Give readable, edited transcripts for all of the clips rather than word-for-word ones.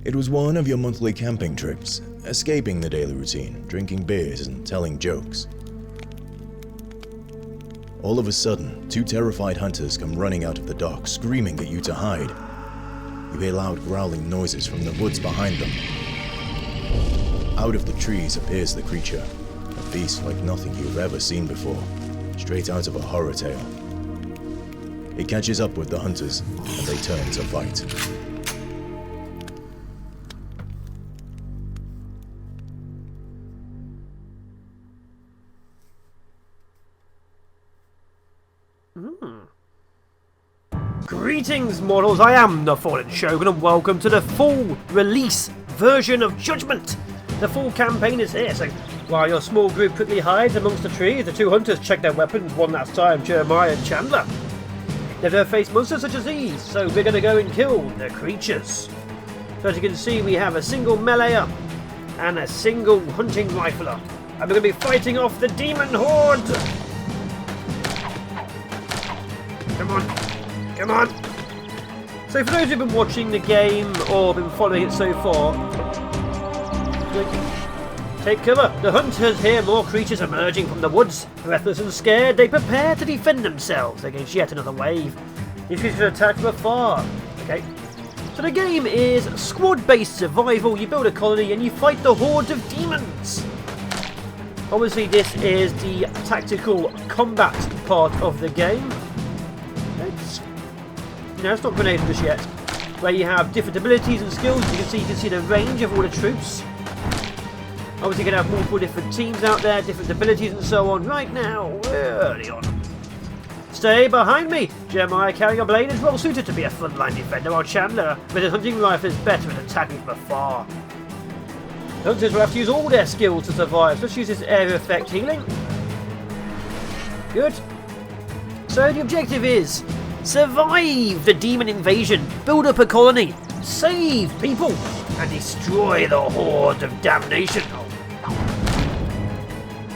It was one of your monthly camping trips, escaping the daily routine, drinking beers and telling jokes. All of a sudden, two terrified hunters come running out of the dock, screaming at you to hide. You hear loud growling noises from the woods behind them. Out of the trees appears the creature, a beast like nothing you've ever seen before, straight out of a horror tale. It catches up with the hunters, and they turn to fight. Greetings, mortals, I am the Fallen Shogun, and welcome to the full release version of Judgment. The full campaign is here, so while your small group quickly hides amongst the trees, the two hunters check their weapons one last time, Jeremiah and Chandler. They've never faced monsters such as these, so we're going to go and kill the creatures. So as you can see, we have a single meleeer and a single hunting rifler, and we're going to be fighting off the demon horde. Come on. Come on! So for those who've been watching the game or been following it so far, take cover. The hunters hear more creatures emerging from the woods. Breathless and scared, they prepare to defend themselves against yet another wave. These creatures attack from afar. Okay. So the game is squad-based survival. You build a colony and you fight the hordes of demons. Obviously this is the tactical combat part of the game. No, it's not grenade just yet. Where you have different abilities and skills. You can see the range of all the troops. Obviously, you can have multiple different teams out there, different abilities and so on. Right now, early on. Stay behind me. Jeremiah carrying a blade is well suited to be a frontline defender, while Chandler with his hunting rifle is better at attacking from afar. Hunters will have to use all their skills to survive. So let's use this area effect healing. Good. So the objective is survive the demon invasion, build up a colony, save people, and destroy the horde of damnation.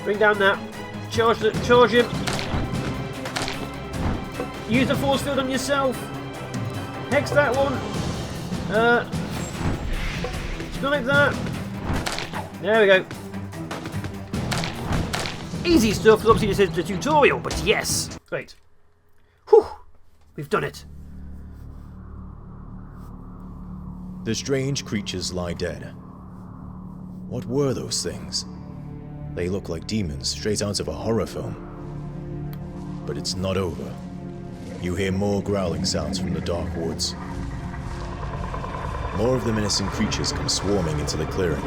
Bring down that. Charge him. Use the force field on yourself. Hex that one. Snipe that. There we go. Easy stuff, because obviously this is the tutorial, but yes. Great. Whew. We've done it. The strange creatures lie dead. What were those things? They look like demons straight out of a horror film. But it's not over. You hear more growling sounds from the dark woods. More of the menacing creatures come swarming into the clearing.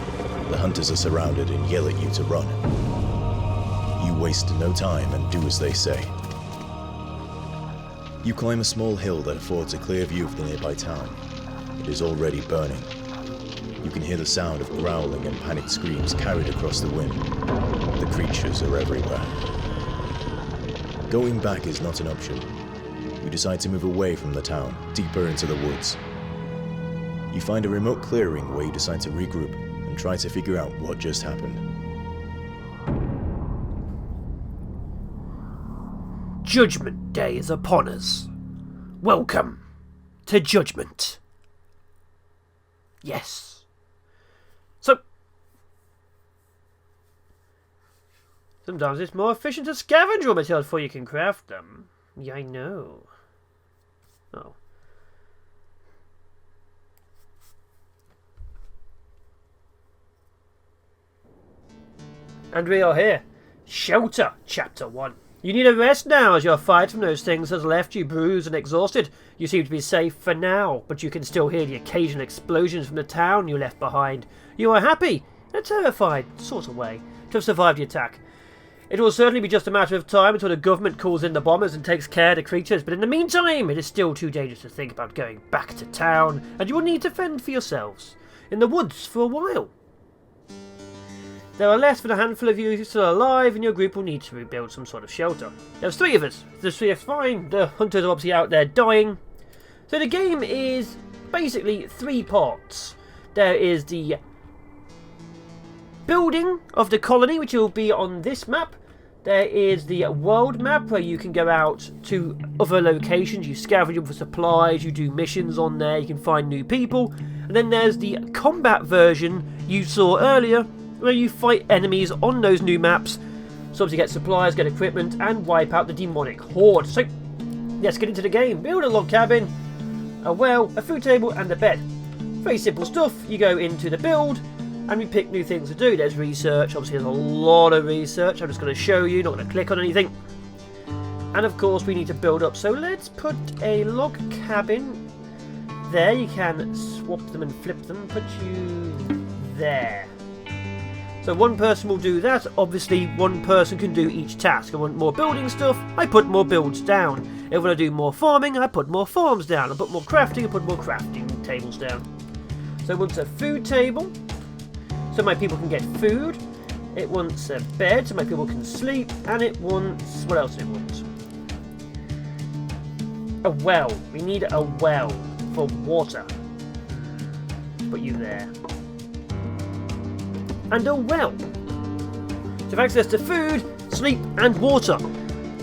The hunters are surrounded and yell at you to run. You waste no time and do as they say. You climb a small hill that affords a clear view of the nearby town. It is already burning. You can hear the sound of growling and panicked screams carried across the wind. The creatures are everywhere. Going back is not an option. You decide to move away from the town, deeper into the woods. You find a remote clearing where you decide to regroup and try to figure out what just happened. Judgment Day is upon us. Welcome to Judgment. Yes. So, sometimes it's more efficient to scavenge raw materials before you can craft them. Yeah, I know. Oh. And we are here. Shelter, Chapter 1. You need a rest now, as your fight from those things has left you bruised and exhausted. You seem to be safe for now, but you can still hear the occasional explosions from the town you left behind. You are happy, in a terrified sort of way, to have survived the attack. It will certainly be just a matter of time until the government calls in the bombers and takes care of the creatures, but in the meantime, it is still too dangerous to think about going back to town, and you will need to fend for yourselves in the woods for a while. There are less than a handful of you still alive, and your group will need to rebuild some sort of shelter. There's 3 of us. There's 3 is fine. The hunters are obviously out there dying. So the game is basically 3 parts. There is the building of the colony, which will be on this map. There is the world map, where you can go out to other locations. You scavenge them for supplies, you do missions on there, you can find new people. And then there's the combat version you saw earlier, where you fight enemies on those new maps, so obviously get supplies, get equipment, and wipe out the demonic horde. So let's get into the game. Build a log cabin, a well, a food table, and a bed. Very simple stuff. You go into the build, and we pick new things to do. There's research. Obviously there's a lot of research. I'm just going to show you, not going to click on anything. And of course we need to build up. So let's put a log cabin there. You can swap them and flip them. Put you there. So one person will do that. Obviously one person can do each task. I want more building stuff, I put more builds down. If I want to do more farming, I put more farms down. I put more crafting, I put more crafting tables down. So it wants a food table, so my people can get food. It wants a bed, so my people can sleep. And it wants... what else does it want? A well. We need a well for water. Put you there. And a well. So have access to food, sleep, and water.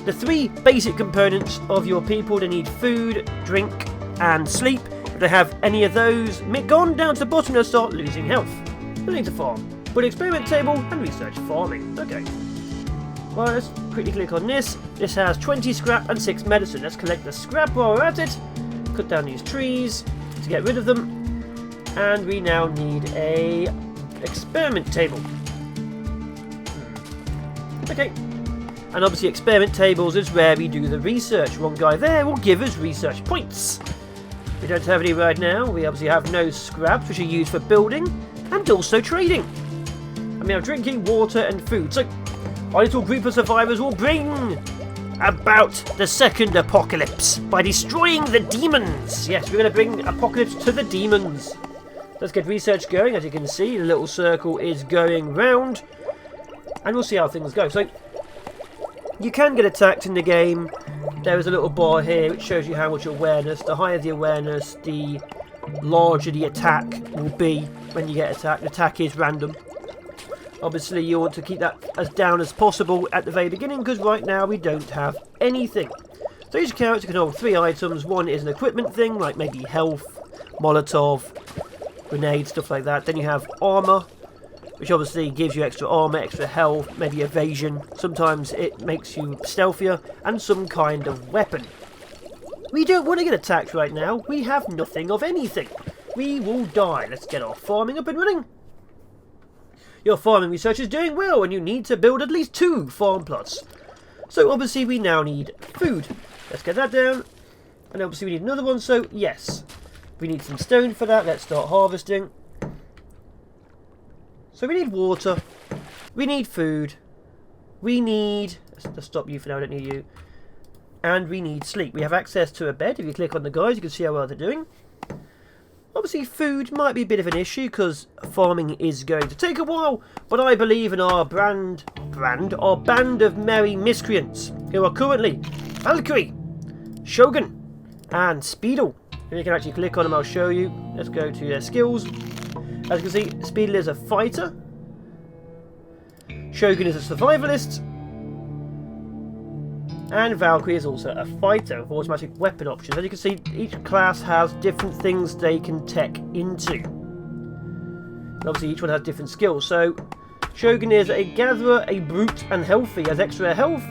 The three basic components of your people. They need food, drink, and sleep. If they have any of those, gone down to the bottom, they'll start losing health. They'll need to farm. Put an experiment table and research farming. Okay. Well, let's quickly click on this. This has 20 scrap and 6 medicine. Let's collect the scrap while we're at it. Cut down these trees to get rid of them. And we now need a experiment table. Okay. And obviously experiment tables is where we do the research. One guy there will give us research points. We don't have any right now. We obviously have no scraps, which are used for building and also trading. And we have drinking, water and food. So our little group of survivors will bring about the second apocalypse by destroying the demons. Yes, we're going to bring apocalypse to the demons. Let's get research going. As you can see, the little circle is going round. And we'll see how things go. So you can get attacked in the game. There is a little bar here which shows you how much awareness. The higher the awareness, the larger the attack will be when you get attacked. The attack is random. Obviously you want to keep that as down as possible at the very beginning, because right now we don't have anything. So each character can hold 3 items. One is an equipment thing, like maybe health, Molotov, grenades, stuff like that. Then you have armour, which obviously gives you extra armour, extra health, maybe evasion. Sometimes it makes you stealthier, and some kind of weapon. We don't want to get attacked right now. We have nothing of anything. We will die. Let's get our farming up and running. Your farming research is doing well, and you need to build at least 2 farm plots. So obviously we now need food. Let's get that down. And obviously we need another one, so yes. We need some stone for that. Let's start harvesting. So we need water. We need food. We need... let's stop you for now, I don't need you. And we need sleep. We have access to a bed. If you click on the guys, you can see how well they're doing. Obviously food might be a bit of an issue because farming is going to take a while, but I believe in our band of merry miscreants who are currently Valkyrie, Shogun and Speedle. If you can actually click on them, I'll show you. Let's go to their skills. As you can see, Speedle is a fighter, Shogun is a survivalist, and Valkyrie is also a fighter with automatic weapon options. As you can see, each class has different things they can tech into. And obviously each one has different skills. So Shogun is a gatherer, a brute, and healthy. Has extra health,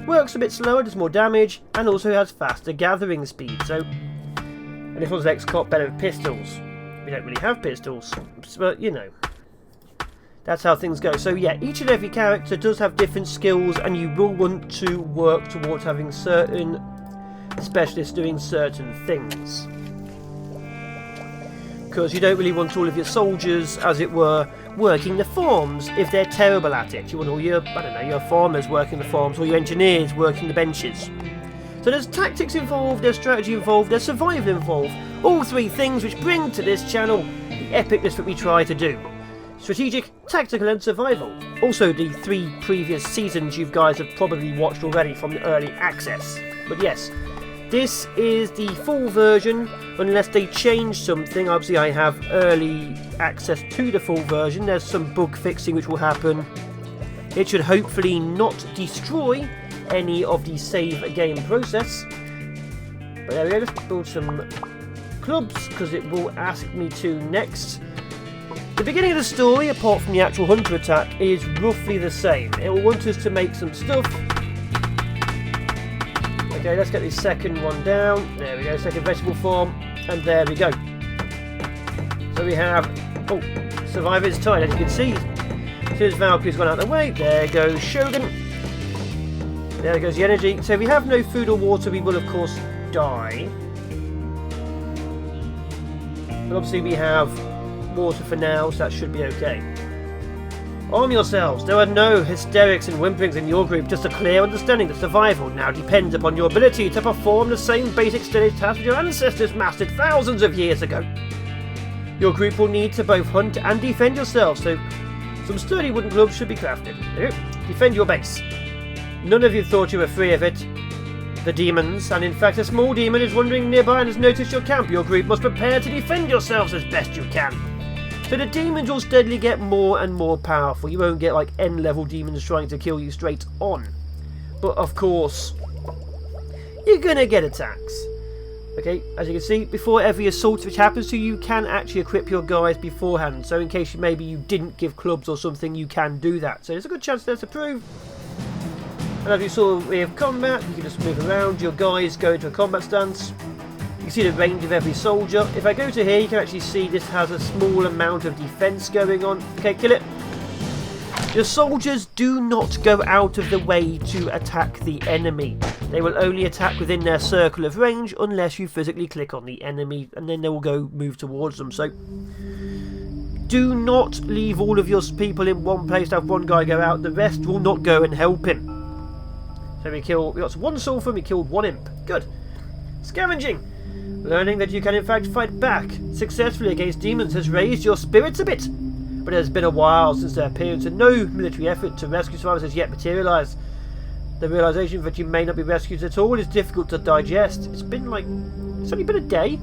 works a bit slower, does more damage, and also has faster gathering speed. So, and this one's ex-cop, better with pistols. We don't really have pistols, but you know. That's how things go. So yeah, each and every character does have different skills, and you will want to work towards having certain specialists doing certain things. Because you don't really want all of your soldiers, as it were, working the farms if they're terrible at it. You want all your, I don't know, your farmers working the farms, or your engineers working the benches. So there's tactics involved, there's strategy involved, there's survival involved. All 3 things which bring to this channel the epicness that we try to do. Strategic, tactical and survival. Also the 3 previous seasons you guys have probably watched already from the early access. But yes, this is the full version, unless they change something. Obviously I have early access to the full version. There's some bug fixing which will happen. It should hopefully not destroy any of the save game process. But there we go, let's build some clubs, because it will ask me to next. The beginning of the story, apart from the actual hunter attack, is roughly the same. It will want us to make some stuff. Okay, let's get the second one down. There we go, second vegetable farm, and there we go. So we have, oh, Survivor's Tide, as you can see. As soon as Valkyrie's gone out of the way, there goes Shogun. There goes the energy. So if we have no food or water, we will of course die. But obviously we have water for now, so that should be okay. Arm yourselves. There are no hysterics and whimperings in your group, just a clear understanding that survival now depends upon your ability to perform the same basic steady tasks your ancestors mastered thousands of years ago. Your group will need to both hunt and defend yourselves, so some sturdy wooden clubs should be crafted. Defend your base. None of you thought you were free of it. The demons, and in fact a small demon is wandering nearby and has noticed your camp. Your group must prepare to defend yourselves as best you can. So the demons will steadily get more and more powerful. You won't get like end level demons trying to kill you straight on. But of course, you're gonna get attacks. Okay, as you can see, before every assault which happens to you, you can actually equip your guys beforehand. So in case maybe you didn't give clubs or something, you can do that. So there's a good chance there to prove. And as you saw with combat, you can just move around. Your guys go into a combat stance. You can see the range of every soldier. If I go to here, you can actually see this has a small amount of defense going on. Okay, kill it. Your soldiers do not go out of the way to attack the enemy. They will only attack within their circle of range unless you physically click on the enemy, and then they will go move towards them. So do not leave all of your people in one place to have one guy go out. The rest will not go and help him. So we got one sulfur and we killed one imp. Good. Scavenging. Learning that you can in fact fight back successfully against demons has raised your spirits a bit. But it has been a while since their appearance and no military effort to rescue survivors has yet materialised. The realisation that you may not be rescued at all is difficult to digest. It's only been a day.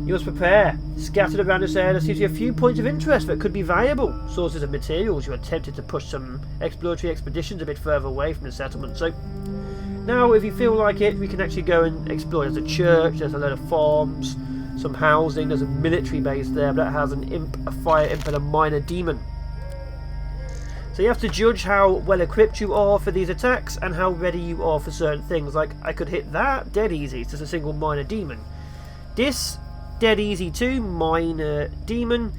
You must prepare. Scattered around this area, there seems to be a few points of interest that could be valuable. Sources of materials. You are tempted to push some exploratory expeditions a bit further away from the settlement. So now, if you feel like it, we can actually go and explore. There's a church, there's a load of farms, some housing, there's a military base there that has an imp, a fire imp and a minor demon. So you have to judge how well equipped you are for these attacks and how ready you are for certain things. Like, I could hit that, dead easy, it's just a single minor demon. This, dead easy too, minor demon.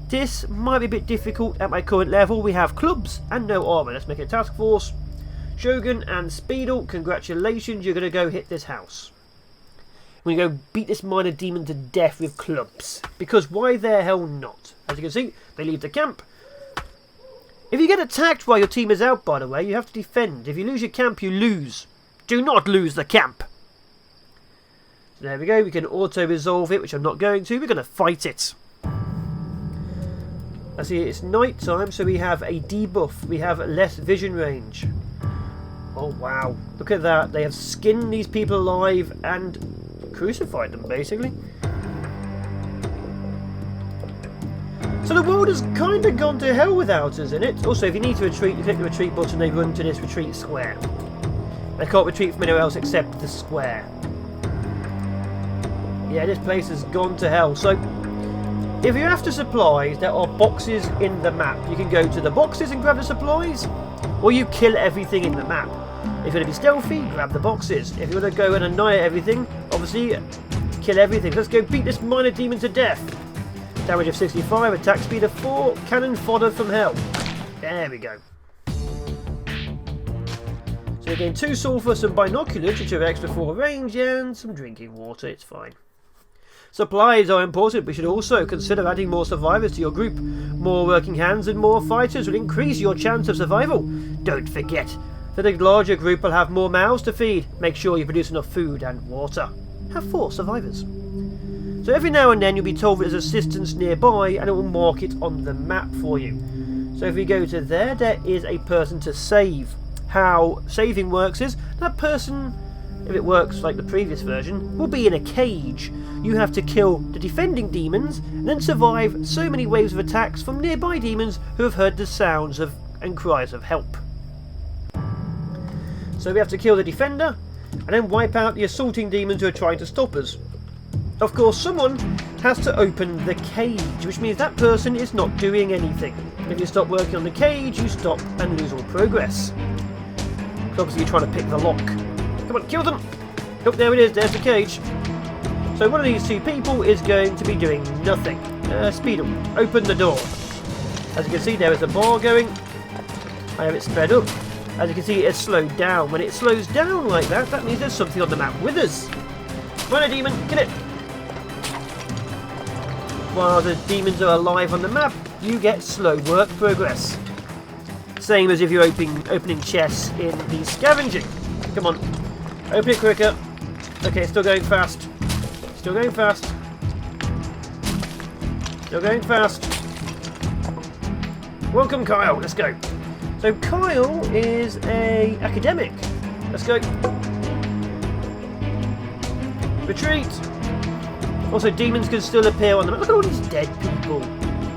This might be a bit difficult at my current level. We have clubs and no armour. Let's make it a task force. Shogun and Speedle, congratulations, you're going to go hit this house. We're going to go beat this minor demon to death with clubs. Because why the hell not? As you can see, they leave the camp. If you get attacked while your team is out, by the way, you have to defend. If you lose your camp, you lose. Do not lose the camp. So there we go, we can auto-resolve it, which I'm not going to. We're going to fight it. I see it's night time, so we have a debuff. We have less vision range. Oh wow, look at that. They have skinned these people alive and crucified them, basically. So the world has kind of gone to hell without us in it. Also, if you need to retreat, you click the retreat button, they run to this retreat square. They can't retreat from anywhere else except the square. Yeah, this place has gone to hell. So, if you're after supplies, there are boxes in the map. You can go to the boxes and grab the supplies, or you kill everything in the map. If you're going to be stealthy, grab the boxes. If you're going to go and annihilate everything, obviously, kill everything. Let's go beat this minor demon to death. Damage of 65, attack speed of 4, cannon fodder from hell. There we go. So again, 2 sulphur, some binoculars, which are extra for range, and some drinking water, it's fine. Supplies are important. We should also consider adding more survivors to your group. More working hands and more fighters will increase your chance of survival. Don't forget that a larger group will have more mouths to feed. Make sure you produce enough food and water. Have 4 survivors. So every now and then you'll be told that there's assistance nearby and it will mark it on the map for you. So if we go to there, there is a person to save. How saving works is that person, if it works like the previous version, will be in a cage. You have to kill the defending demons and then survive so many waves of attacks from nearby demons who have heard the sounds of and cries of help. So we have to kill the defender and then wipe out the assaulting demons who are trying to stop us. of course, someone has to open the cage, which means that person is not doing anything. If you stop working on the cage, you stop and lose all progress. So obviously you're trying to pick the lock. Come on, kill them! Oh, there it is, there's the cage. So one of these two people is going to be doing nothing. Speedle, open the door. As you can see, there is a bar going. I have it sped up. As you can see, it's slowed down. When it slows down like that, that means there's something on the map with us. Run a demon, kill it! While the demons are alive on the map, you get slow work progress. Same as if you're opening chests in the scavenging. Come on, open it quicker. Okay, still going fast. Still going fast. Still going fast. Welcome, Kyle. Let's go. So Kyle is a academic. Let's go. Retreat. Also, demons can still appear on the map. Look at all these dead people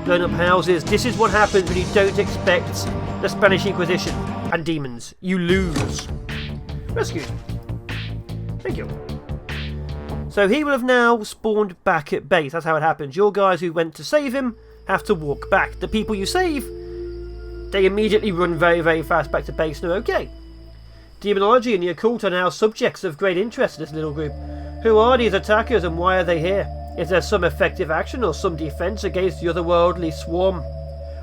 blowing up houses. This is what happens when you don't expect the Spanish Inquisition and demons. You lose. Rescued. Thank you. So he will have now spawned back at base. That's how it happens. Your guys who went to save him have to walk back. The people you save, they immediately run very, very fast back to base and are okay. Demonology and the occult are now subjects of great interest in this little group. Who are these attackers and why are they here? Is there some effective action or some defense against the otherworldly swarm?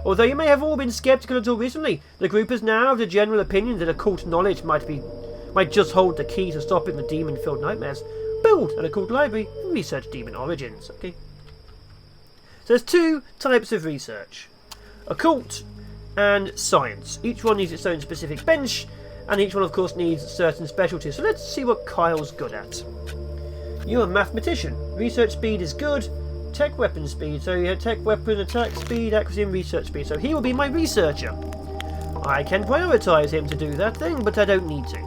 Although you may have all been skeptical until recently, the group is now of the general opinion that occult knowledge might just hold the key to stopping the demon-filled nightmares. Build an occult library and research demon origins. Okay. So there's two types of research. Occult and science. Each one needs its own specific bench, and each one of course needs certain specialties. So let's see what Kyle's good at. You're a mathematician. Research speed is good. Tech weapon speed. So you have tech weapon, attack speed, accuracy and research speed. So he will be my researcher. I can prioritise him to do that thing, but I don't need to.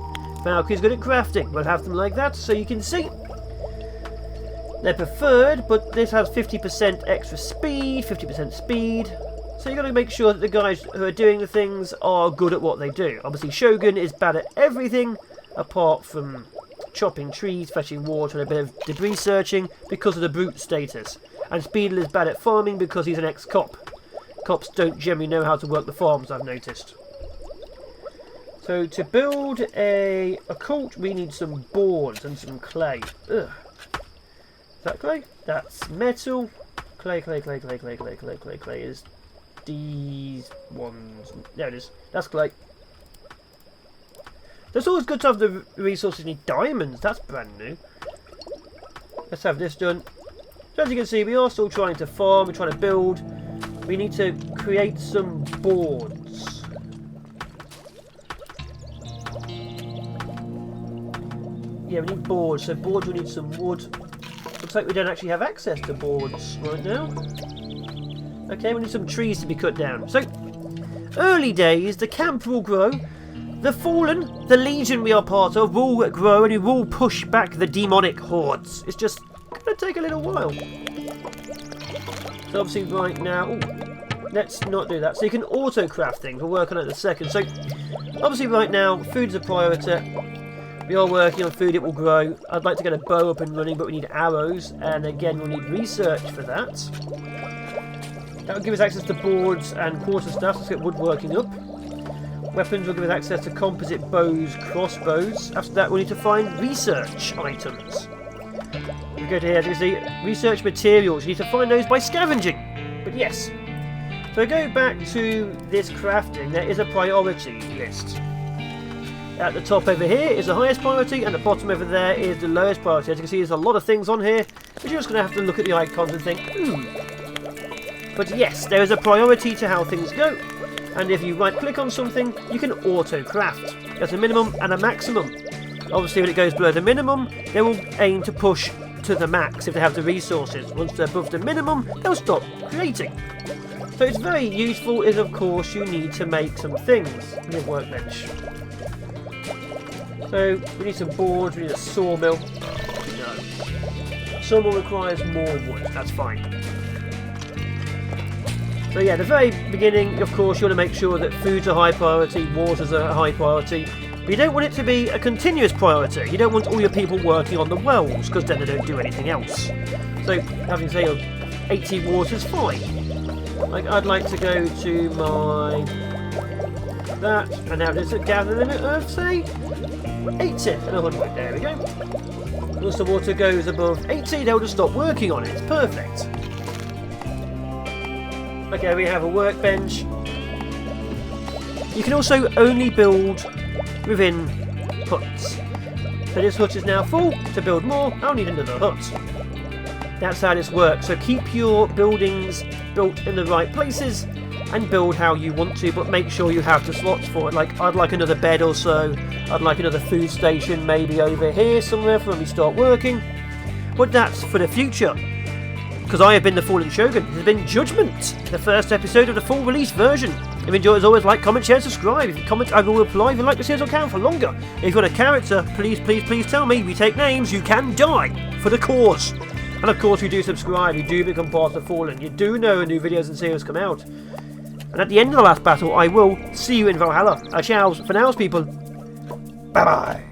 Valkyrie's good at crafting. We'll have them like that so you can see. They're preferred, but this has 50% extra speed, 50% speed. So you've got to make sure that the guys who are doing the things are good at what they do. Obviously, Shogun is bad at everything apart from chopping trees, fetching water, and a bit of debris searching because of the brute status. And Speedle is bad at farming because he's an ex-cop. Cops don't generally know how to work the farms, I've noticed. So to build a occult, we need some boards and some clay. Ugh. Is that clay? That's metal. Clay is these ones. There it is. That's clay. It's always good to have the resources. You need diamonds. That's brand new. Let's have this done. So as you can see, we are still trying to farm. We're trying to build. We need to create some boards. Yeah, we need boards. So boards, we need some wood. Looks like we don't actually have access to boards right now. Okay, we need some trees to be cut down. So, early days, the camp will grow. The Fallen, the Legion we are part of, will grow and it will push back the demonic hordes. It's just going to take a little while. So obviously right now... Ooh, let's not do that. So you can auto-craft things. We'll work on it in a second. So, obviously right now, food's a priority. We are working on food, it will grow. I'd like to get a bow up and running, but we need arrows. And again, we'll need research for that. That will give us access to boards and quarterstaffs. Let's get woodworking up. Weapons will give us access to composite bows, crossbows. After that, we'll need to find research items. We go to here, as you can see, research materials. You need to find those by scavenging. But yes. So go back to this crafting. There is a priority list. At the top over here is the highest priority, and at the bottom over there is the lowest priority. As you can see, there's a lot of things on here, but you're just going to have to look at the icons and think, ooh. But yes, there is a priority to how things go. And if you right-click on something, you can auto-craft. There's a minimum and a maximum. Obviously, when it goes below the minimum, they will aim to push to the max if they have the resources. Once they're above the minimum, they'll stop creating. So it's very useful is, of course, you need to make some things in your workbench. So, we need some boards, we need a sawmill. No. Sawmill requires more wood, that's fine. So yeah, at the very beginning, of course, you want to make sure that food's a high priority, water's a high priority. But you don't want it to be a continuous priority. You don't want all your people working on the wells, because then they don't do anything else. So having, say, 80 water's fine. Like, I'd like to go to my... that, and now there's a gather limit of, say, 80 and 100. There we go. Once the water goes above 80, they'll just stop working on it. It's perfect. Okay, we have a workbench. You can also only build within huts. So this hut is now full. To build more, I'll need another hut. That's how this works. So keep your buildings built in the right places and build how you want to, but make sure you have the slots for it. Like, I'd like another bed or so. I'd like another food station maybe over here somewhere for when we start working. But that's for the future. Because I have been the Fallen Shogun. This has been Judgment, the first episode of the full release version. If you enjoy, as always, like, comment, share, subscribe. If you comment, I will reply. If you'd like to see us on camera for longer. If you've got a character, please tell me. We take names. You can die for the cause. And of course, you do subscribe. You do become part of the Fallen. You do know when new videos and series come out. And at the end of the last battle, I will see you in Valhalla. I shall. For now, people. Bye-bye.